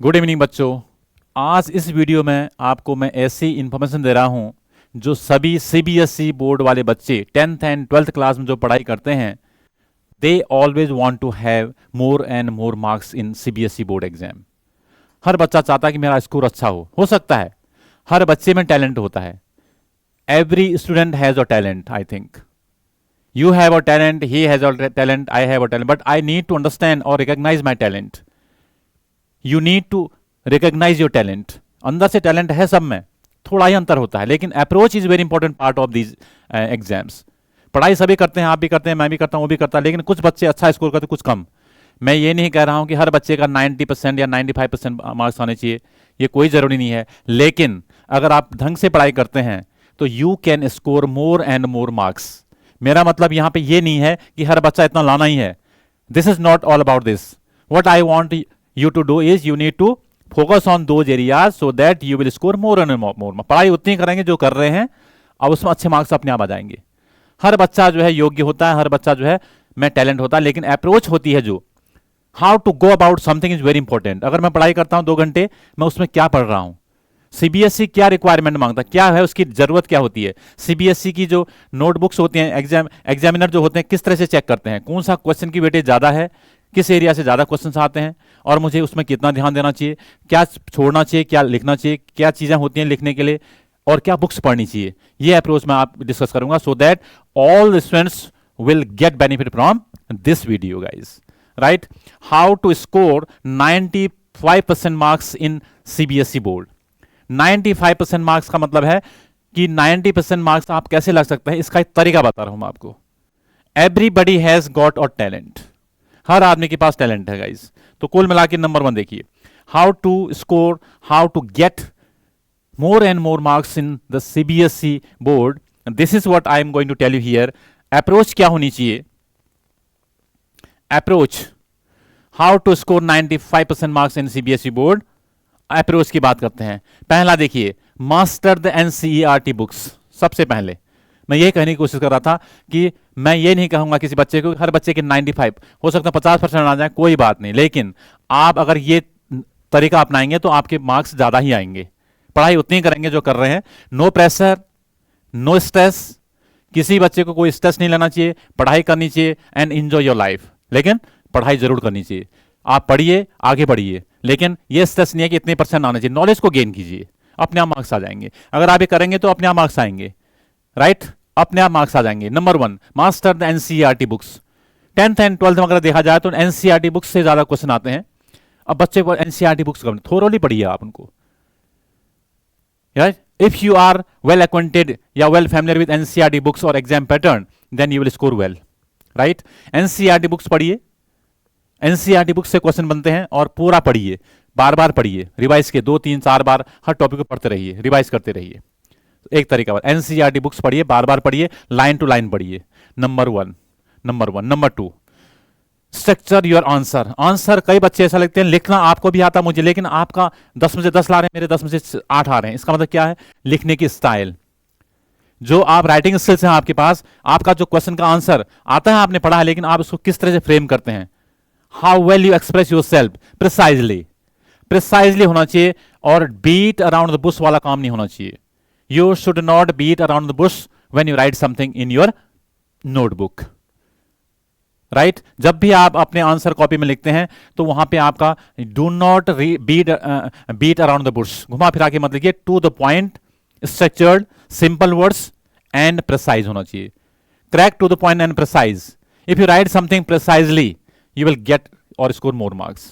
Good evening बच्चों। आज इस वीडियो में आपको मैं ऐसी इन्फॉर्मेशन दे रहा हूं जो सभी सीबीएसई बोर्ड वाले बच्चे 10th एंड 12th क्लास में जो पढ़ाई करते हैं, they always want to have more and more marks in CBSE board exam. हर बच्चा चाहता है कि मेरा स्कोर अच्छा हो सकता है। हर बच्चे में टैलेंट होता है। Every student has a talent. I think you have a talent, he has a talent, I have a talent, but I need to understand or recognize my talent. You need to recognize your talent. अंदर से talent है सब में, थोड़ा ही अंतर होता है, लेकिन approach is very important part of these exams. पढ़ाई सभी करते हैं, आप भी करते हैं, मैं भी करता हूं, वो भी करता है, लेकिन कुछ बच्चे अच्छा स्कोर करते, कुछ कम। मैं ये नहीं कह रहा हूं कि हर बच्चे का 90% या 95% मार्क्स आने चाहिए, ये कोई जरूरी नहीं है, लेकिन अगर आप ढंग से पढ़ाई करते हैं तो you can score more and more marks. मेरा मतलब यहां पे ये नहीं है कि हर बच्चा इतना लाना ही है। This is not all about this. What I want you to do is you need to focus on those areas so that you will score more and more. पढ़ाई उतनी करेंगे जो कर रहे हैं, अब उसमें अच्छे मार्क्स अपने आप आ जाएंगे। हर बच्चा जो है योग्य होता है, हर बच्चा जो है में टैलेंट होता है, लेकिन अप्रोच होती है जो how to go about something is very important. अगर मैं पढ़ाई करता हूं 2 घंटे, मैं उसमें क्या पढ़ रहा हूं, सीबीएसई क्या रिक्वायरमेंट मांगता है, क्या है उसकी जरूरत, क्या होती है। सीबीएसई की जो नोटबुक्स होती हैं, एग्जामिनर जो होते हैं किस तरह से चेक करते हैं, कौन सा क्वेश्चन की वेटेज ज्यादा है, किस एरिया से ज्यादा क्वेश्चंस आते हैं और मुझे उसमें कितना ध्यान देना चाहिए, क्या छोड़ना चाहिए, क्या लिखना चाहिए, क्या चीजें होती हैं लिखने के लिए और क्या बुक्स पढ़नी चाहिए। ये अप्रोच मैं आप डिस्कस करूंगा so that all students will get benefit from this video guys. Right, how to score 95% marks in CBSE board. 95% marks का मतलब है कि 90% मार्क्स आप कैसे लग सकते हैं, इसका एक तरीका बता रहा हूं मैं आपको। Everybody has got a talent. हर आदमी के पास टैलेंट है गाइस। तो कुल मिला के नंबर 1 देखिए, how to score, how to get more and more marks in the CBSE board. This is what I am going to tell you here. Approach क्या होनी चाहिए, approach how to score 95% marks in CBSE board. Approach की बात करते हैं। पहला देखिए, master the NCERT books. सबसे पहले मैं ये कहने की कोशिश कर रहा था कि मैं ये नहीं कहूंगा किसी बच्चे को, हर बच्चे के 95 हो सकता है 50% आ जाए, कोई बात नहीं, लेकिन आप अगर ये तरीका अपनाएंगे तो आपके मार्क्स ज्यादा ही आएंगे। पढ़ाई उतनी करेंगे जो कर रहे हैं। नो प्रेशर, नो स्ट्रेस, किसी बच्चे को कोई स्ट्रेस नहीं लेना चाहिए, पढ़ाई करनी चाहिए एंड एंजॉय योर लाइफ। लेकिन पढ़ाई जरूर करनी चाहिए, आप पढ़िए, आगे बढ़िए, लेकिन ये स्ट्रेस नहीं है कि इतने परसेंट आना चाहिए। नॉलेज को गेन कीजिए, अपने आप मार्क्स आ जाएंगे। अगर आप ये करेंगे तो अपने आप मार्क्स आएंगे। राइट, अपने आप मार्क्स आ जाएंगे। Number 1, master the NCERT books. 10th and 12th में अगर देखा जाए तो एनसीईआरटी बुक्स से ज्यादा क्वेश्चन आते हैं। अब बच्चे को एनसीईआरटी बुक्स थोरोली पढ़िए आप उनको। If you are well acquainted या well familiar with NCERT books और exam pattern, then you will score well. Right, NCERT books पढ़िए, एनसीईआरटी बुक से क्वेश्चन बनते हैं और पूरा पढ़िए, बार बार पढ़िए, रिवाइज के 2 3 4 बार हर टॉपिक को पढ़ते रहिए, रिवाइज करते रहिए। एक तरीका, एनसीईआरटी बुक्स पढ़िए, बार बार पढ़िए, लाइन टू लाइन पढ़िए। Number 1। Number 2, structure your answer. Answer कई बच्चे ऐसा लिखते हैं, लिखना आपको भी आता मुझे, लेकिन आपका 10 में से 10 ला रहे हैं, मेरे 10 में से 8 आ रहे हैं। इसका मतलब क्या है, लिखने की स्टाइल, जो आप राइटिंग स्किल्स हैं आपके पास, आपका जो क्वेश्चन का आंसर आता है, आपने पढ़ा है, लेकिन आप उसको किस तरह से फ्रेम करते हैं, how well you express your self. Precisely होना चाहिए और बीट अराउंड द बुश वाला काम नहीं होना चाहिए। You should not beat around the bush when you write something in your notebook. Right, जब भी आप अपने आंसर कॉपी में लिखते हैं तो वहां पे आपका do not beat around the bush, घुमा फिरा के मत लिखिए, to the point, structured, simple words and precise होना चाहिए। Crack to the point and precise. If you write something precisely you will get or score more marks।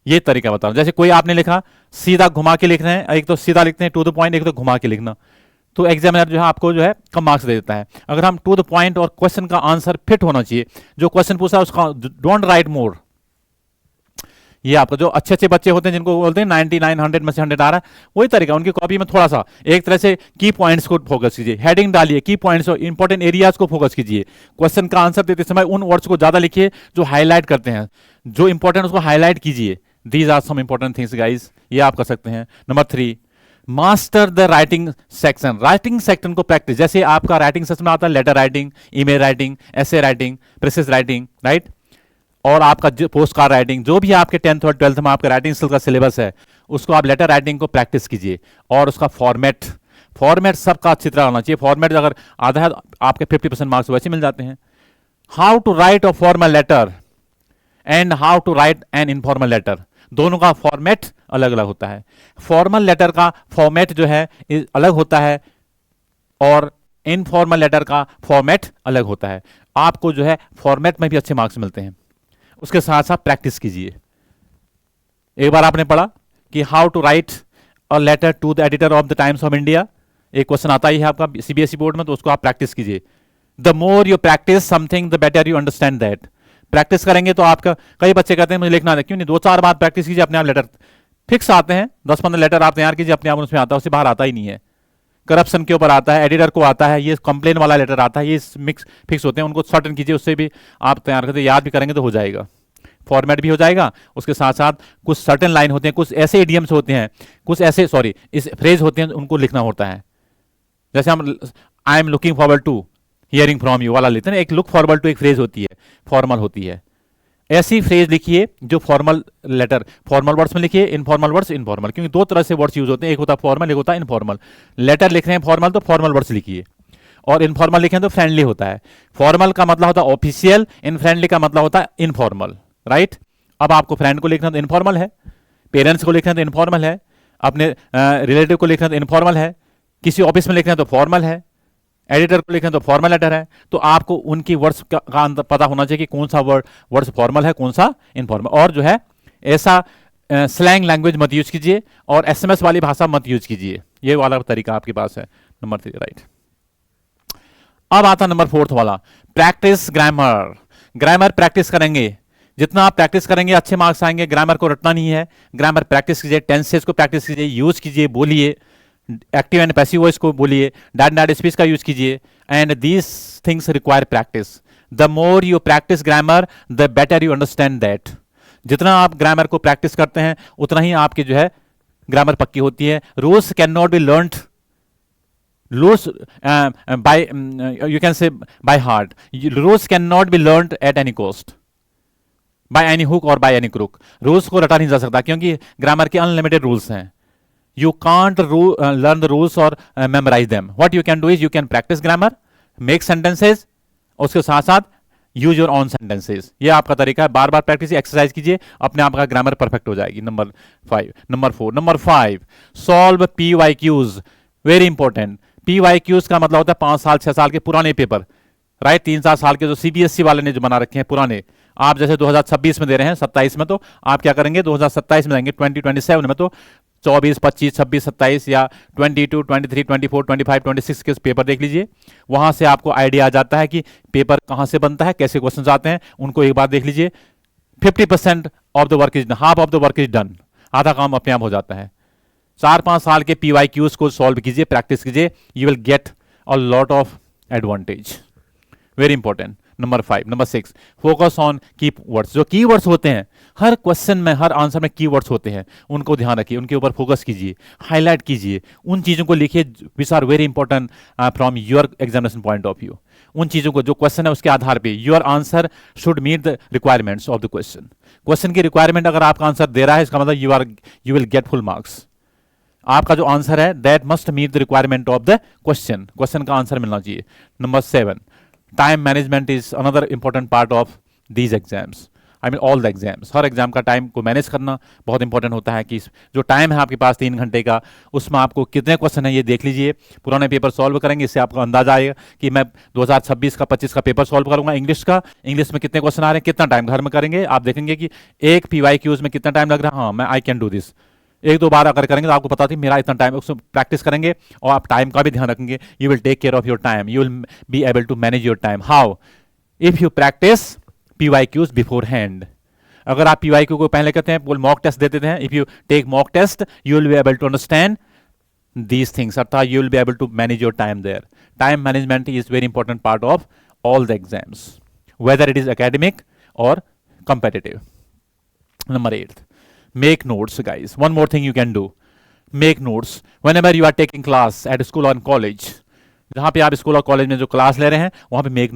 ये तरीका बता रहा हूं। जैसे कोई आपने लिखा, सीधा घुमा के लिख रहे हैं, एक तो सीधा लिखते हैं टू द पॉइंट, एक तो घुमा के लिखना, तो एग्जामिनर जो है आपको जो है कम मार्क्स दे देता है। अगर हम टू द पॉइंट और क्वेश्चन का आंसर फिट होना चाहिए, जो क्वेश्चन पूछा उसका डोंट राइट मोर। ये आपको जो अच्छे अच्छे बच्चे होते हैं जिनको बोलते हैं 99 100 में से 100 आ रहा है, वही तरीका, उनकी कॉपी में थोड़ा सा एक तरह से की पॉइंट्स को फोकस कीजिए, हेडिंग डालिए, की पॉइंट्स और इंपॉर्टेंट एरियाज को फोकस कीजिए। क्वेश्चन का आंसर देते समय उन वर्ड्स को ज्यादा लिखिए जो हाईलाइट करते हैं, जो इंपॉर्टेंट उसको हाईलाइट कीजिए। These are some important things guys, ये आप कर सकते हैं। Number 3, master the writing section. Writing section को प्रैक्टिस, जैसे आपका राइटिंग सेक्शन में आता है letter writing, email writing, essay writing, precis writing. Right, और आपका जो पोस्ट कार्ड राइटिंग, जो भी आपके 10th और 12th में आपका राइटिंग स्किल का सिलेबस है, उसको आप लेटर राइटिंग को प्रैक्टिस कीजिए। और उसका फॉर्मेट, फॉर्मेट सबका अच्छी तरह होना चाहिए। फॉर्मेट अगर आधा है, आपके 50% मार्क्स वैसे मिल जाते हैं। How to write a formal letter and how to write an informal letter, दोनों का फॉर्मेट अलग अलग होता है। फॉर्मल लेटर का फॉर्मेट जो है अलग होता है और इनफॉर्मल लेटर का फॉर्मेट अलग होता है। आपको जो है फॉर्मेट में भी अच्छे मार्क्स मिलते हैं। उसके साथ साथ प्रैक्टिस कीजिए। एक बार आपने पढ़ा कि how to write a letter to the editor of the Times of India, एक क्वेश्चन आता ही है आपका सीबीएसई बोर्ड में, तो उसको आप प्रैक्टिस कीजिए। The more you practice something the better you understand that. Practice करेंगे तो आपका, कई बच्चे कहते हैं मुझे लिखना है, क्यों नहीं 2-4 बार प्रैक्टिस कीजिए, अपने आप लेटर फिक्स आते हैं। 10-15 लेटर आप तैयार कीजिए, अपने आप उसमें आता है, उससे बाहर आता ही नहीं है। करप्शन के ऊपर आता है, एडिटर को आता है, ये कंप्लेन वाला लेटर आता है, ये मिक्स फिक्स होते हैं, उनको शॉर्टन कीजिए, उससे भी आप तैयार करते, याद भी करेंगे तो हो जाएगा। फॉर्मेट भी हो जाएगा। उसके साथ साथ कुछ सर्टेन लाइन होते हैं, कुछ ऐसे इडियम्स होते हैं, कुछ ऐसे इस फ्रेज होते हैं, उनको लिखना होता है। जैसे हम I am looking forward to hearing from you वाला लेते हैं, एक लुक फॉरवर्ड टू एक फ्रेज होती है, फॉर्मल होती है। ऐसी फ्रेज लिखिए जो फॉर्मल लेटर, फॉर्मल वर्ड्स में लिखिए, इनफॉर्मल वर्ड्स इनफॉर्मल, क्योंकि 2 तरह से वर्ड्स यूज होते हैं, एक होता है फॉर्मल, एक होता है इनफॉर्मल। लेटर लिख रहे हैं फॉर्मल तो फॉर्मल वर्ड्स लिखिए, और इनफॉर्मल लिखें तो फ्रेंडली होता है। फॉर्मल का मतलब होता है ऑफिशियल, इनफ्रेंडली का मतलब होता है इनफॉर्मल, राइट। अब आपको फ्रेंड को लिखना तो इनफॉर्मल है, पेरेंट्स को लिखना तो इनफॉर्मल है, अपने रिलेटिव को लिखना तो इनफॉर्मल है, किसी ऑफिस में लिखना तो फॉर्मल है, एडिटर को लिखना तो फॉर्मल लेटर है। तो आपको उनकी वर्ड्स का अंदर पता होना चाहिए कि कौन सा वर्ड्स फॉर्मल है, कौन सा इनफॉर्मल। और जो है ऐसा स्लैंग लैंग्वेज मत यूज कीजिए और एसएमएस वाली भाषा मत यूज कीजिए। ये वाला तरीका आपके पास है। Number 3, right. अब आता नंबर 4 वाला, प्रैक्टिस ग्रामर। ग्रामर प्रैक्टिस करेंगे, जितना आप प्रैक्टिस करेंगे अच्छे मार्क्स आएंगे। ग्रामर को रटना नहीं है, ग्रामर प्रैक्टिस कीजिए, टेंसेस को प्रैक्टिस कीजिए, यूज कीजिए, बोलिए, एक्टिव एंड पैसिव वॉइस को बोलिए, डायरेक्ट स्पीच का यूज कीजिए। And these things require practice. The more you practice grammar the better you understand that. जितना आप ग्रामर को प्रैक्टिस करते हैं उतना ही आपकी जो है ग्रामर पक्की होती है। Rules can not be learned by you can say by heart. Rules cannot be learned at any cost, by any hook or by any crook. Rules को रटा नहीं जा सकता, क्योंकि ग्रामर के अनलिमिटेड रूल्स हैं। You can't learn the rules or memorize them. What you can do is you can practice grammar, make sentences, उसके साथ साथ यूज योर ऑन सेंटेंसेस। ये आपका तरीका है, बार बार प्रैक्टिस एक्सरसाइज कीजिए, अपने आप का ग्रामर परफेक्ट हो जाएगी। Number 5, solve PYQs। Very important. PYQs का मतलब होता है 5 साल 6 साल के पुराने पेपर, राइट। 3-4 साल के जो सीबीएसई वाले ने जो बना रखे हैं पुराने, आप जैसे 2026 में दे रहे हैं, 27 में, तो आप क्या करेंगे 2027 में देंगे, 2027 में तो 24, 25, 26, 27 या 22, 23, 24, 25, 26 के पेपर देख लीजिए। वहां से आपको आइडिया आ जाता है कि पेपर कहां से बनता है, कैसे क्वेश्चन आते हैं, उनको एक बार देख लीजिए। 50% of the work is, half of the work is done. आधा काम अपने आप हो जाता है। 4-5 साल के PYQs को सॉल्व कीजिए, प्रैक्टिस कीजिए, you will get a lot of advantage. Very important. Number 6, focus on की वर्ड्स। जो की वर्ड्स होते हैं हर क्वेश्चन में, हर आंसर में की वर्ड्स होते हैं, उनको ध्यान रखिए, उनके ऊपर फोकस कीजिए, हाईलाइट कीजिए, उन चीज़ों को लिखिए which are very important from your examination point of view. उन चीज़ों को, जो क्वेश्चन है उसके आधार पे your answer should meet the requirements of the question. Question की रिक्वायरमेंट अगर आपका आंसर दे रहा है, इसका मतलब you will get full marks. आपका जो आंसर है that must meet the requirement of the question, question का आंसर मिलना चाहिए। Number 7, time management is another important part of these exams. I mean all the exams. Her exam का time को manage करना बहुत इंपॉर्टेंट होता है कि जो टाइम है आपके पास 3 घंटे का, उसमें आपको कितने क्वेश्चन है ये देख लीजिए। पुराने पेपर सॉल्व करेंगे, इससे आपको अंदाजा आएगा कि मैं 2026 का 25 का पेपर सॉल्व करूंगा। इंग्लिश में कितने क्वेश्चन आ रहे हैं, कितना टाइम घर में करेंगे, आप देखेंगे कि एक PYQs में कितना टाइम लग रहा है। हाँ, मैं आई कैन डू दिस। 1-2 बार अगर करेंगे तो आपको पता थी मेरा इतना टाइम, उसको प्रैक्टिस करेंगे और आप टाइम का भी ध्यान रखेंगे। You will take care of your time, you will be able to manage your time. How? If you practice PYQs beforehand. अगर आप PYQ को पहले कहते हैं, मॉक टेस्ट देते हैं, if you take mock test you will be able to understand these things, अर्थात you will be able to manage your time there. Time management is very important part of all the exams, whether it is academic or competitive. Number 8, make notes, guys. One more thing you can do, make notes whenever you are taking class at school or college. जहां पे आप school और college में जो class ले रहे हैं वहां पे मेक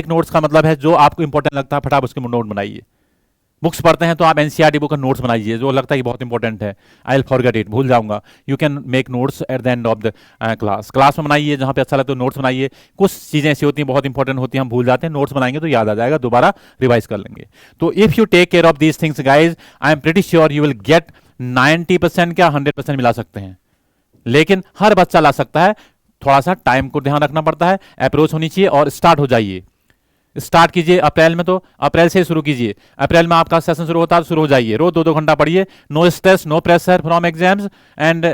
नोट्स का मतलब है जो आपको इंपॉर्टेंट लगता है फटाफट उसके नोट बनाइए। बुक्स पढ़ते हैं तो आप एनसीईआरटी बुक का नोट्स बनाइए जो लगता है कि बहुत इंपॉर्टेंट है, आई विल फॉरगेट इट, भूल जाऊंगा, you can make notes at the end of the class में बनाइए, जहां पे अच्छा लगता है नोट्स बनाइए। कुछ चीजें ऐसी होती हैं बहुत इंपॉर्टेंट होती हैं, हम भूल जाते हैं, नोट्स बनाएंगे तो याद आ जाएगा, दोबारा रिवाइज कर लेंगे। तो if you take care of these things guys, I am pretty sure you will get 90% क्या 100% मिला सकते हैं। लेकिन हर बच्चा ला सकता है, थोड़ा सा टाइम को ध्यान रखना पड़ता है, अप्रोच होनी चाहिए और स्टार्ट हो जाइए। स्टार्ट कीजिए अप्रैल में, तो अप्रैल से शुरू कीजिए। अप्रैल में आपका सेशन शुरू होता है तो शुरू हो जाइए, रोज 2-2 घंटा पढ़िए, no stress no pressure from exams, and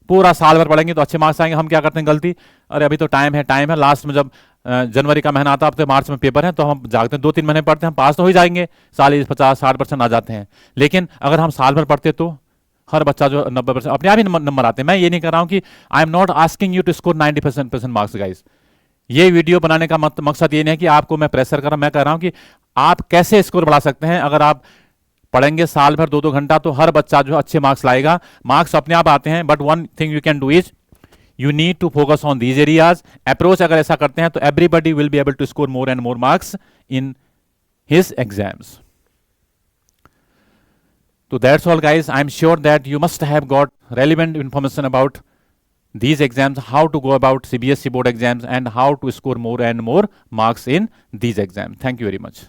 पूरा साल भर पढ़ेंगे तो अच्छे मार्क्स आएंगे। हम क्या करते हैं गलती, अरे अभी तो टाइम है, लास्ट में जब जनवरी का महीना आता है, अब तो मार्च में पेपर है, तो हम जागते हैं 2-3 महीने पढ़ते हैं, हम पास तो हो ही जाएंगे, 40-50-60% आ जाते हैं। लेकिन अगर हम साल भर पढ़ते तो हर बच्चा जो 90% अपने आप ही नंबर आते हैं। मैं ये नहीं कर रहा हूं कि I am not asking you to score 90% marks guys. ये वीडियो बनाने का मकसद ये नहीं है कि आपको मैं प्रेशर कर रहा हूं, मैं कह रहा हूं कि आप कैसे स्कोर बढ़ा सकते हैं। अगर आप पढ़ेंगे साल भर 2-2 घंटा तो हर बच्चा जो अच्छे मार्क्स लाएगा। मार्क्स अपने आप आते हैं, but one thing you can do is you need to focus on these areas. Approach अगर ऐसा करते हैं तो everybody will be able to score more and more marks in his exams. So that's all guys. I'm sure that you must have got relevant information about these exams, how to go about CBSE board exams and how to score more and more marks in these exams. Thank you very much.